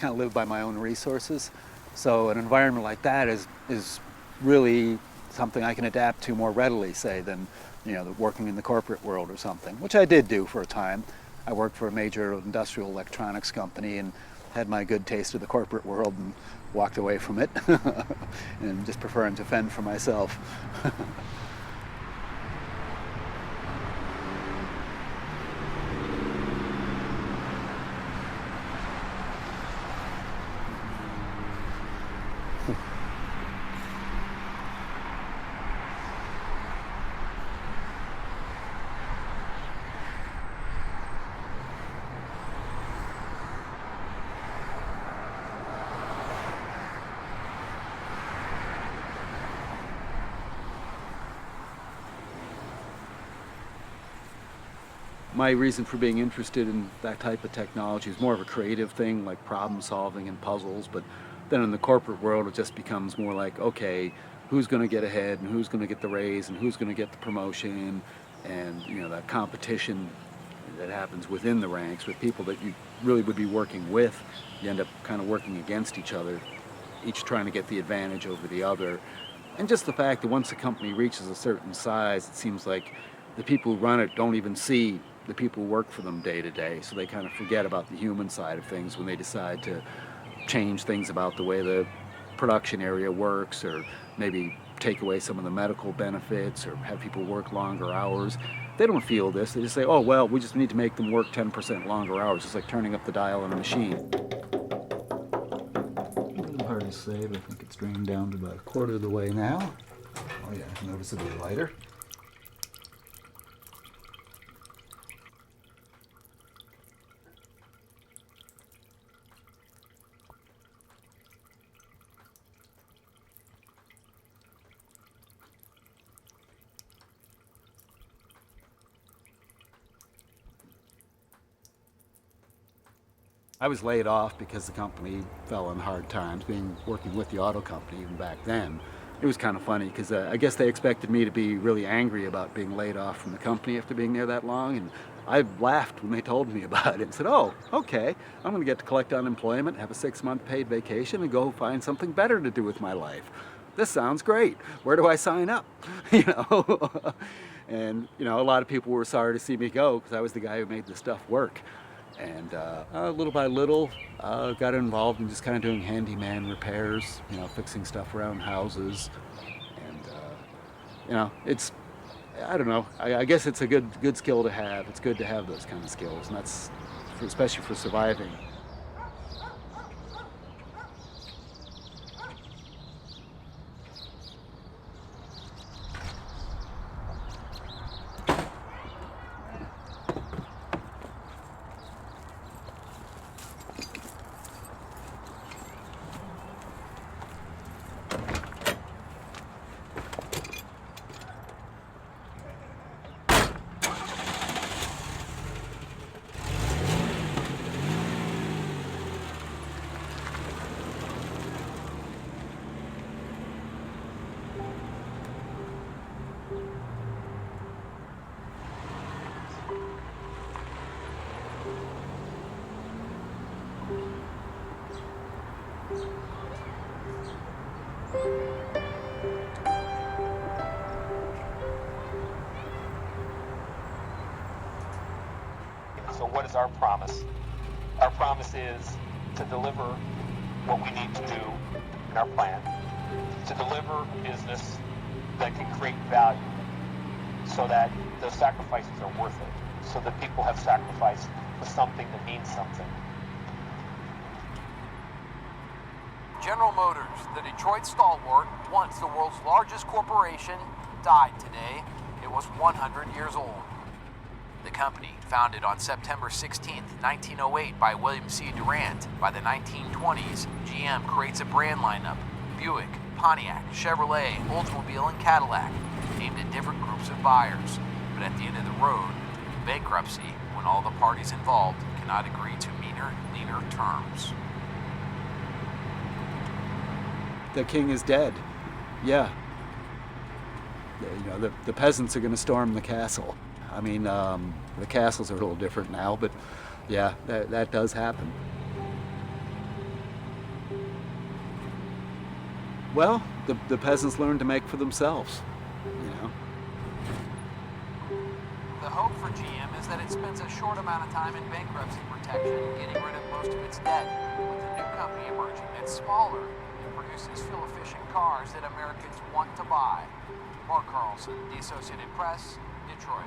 kind of live by my own resources. So an environment like that is really something I can adapt to more readily, say, than working in the corporate world or something, which I did do for a time. I worked for a major industrial electronics company and had my good taste of the corporate world and walked away from it and just preferring to fend for myself. My reason for being interested in that type of technology is more of a creative thing, like problem solving and puzzles, but then in the corporate world it just becomes more like, okay, who's going to get ahead and who's going to get the raise and who's going to get the promotion, and that competition that happens within the ranks with people that you really would be working with. You end up kind of working against each other, each trying to get the advantage over the other. And just the fact that once a company reaches a certain size, it seems like the people who run it don't even see the people who work for them day to day, so they kind of forget about the human side of things when they decide to change things about the way the production area works, or maybe take away some of the medical benefits, or have people work longer hours. They don't feel this. They just say, oh, well, we just need to make them work 10% longer hours. It's like turning up the dial on a machine. A little hard to say, but I think it's drained down to about a quarter of the way now. Oh yeah, noticeably lighter. I was laid off because the company fell on hard times, working with the auto company even back then. It was kind of funny because I guess they expected me to be really angry about being laid off from the company after being there that long, and I laughed when they told me about it and said, oh, okay, I'm going to get to collect unemployment, have a 6-month paid vacation, and go find something better to do with my life. This sounds great. Where do I sign up? And a lot of people were sorry to see me go because I was the guy who made the stuff work. And little by little, got involved in just kind of doing handyman repairs, fixing stuff around houses. And, it's, I don't know, I guess it's a good skill to have. It's good to have those kind of skills, and that's, especially for surviving. So what is our promise? Our promise is to deliver what we need to do in our plan, to deliver a business that can create value so that those sacrifices are worth it, so that people have sacrificed for something that means something. General Motors, the Detroit stalwart, once the world's largest corporation, died today. It was 100 years old. The company, founded on September 16, 1908 by William C. Durant, by the 1920s, GM creates a brand lineup: Buick, Pontiac, Chevrolet, Oldsmobile, and Cadillac, aimed at different groups of buyers. But at the end of the road, bankruptcy, when all the parties involved cannot agree to leaner terms. The king is dead. Yeah. The peasants are going to storm the castle. I mean, the castles are a little different now, but yeah, that does happen. Well, the peasants learned to make for themselves, you know. The hope for GM is that it spends a short amount of time in bankruptcy protection, getting rid of most of its debt, with a new company emerging that's smaller and produces fuel-efficient cars that Americans want to buy. Mark Carlson, The Associated Press, Detroit.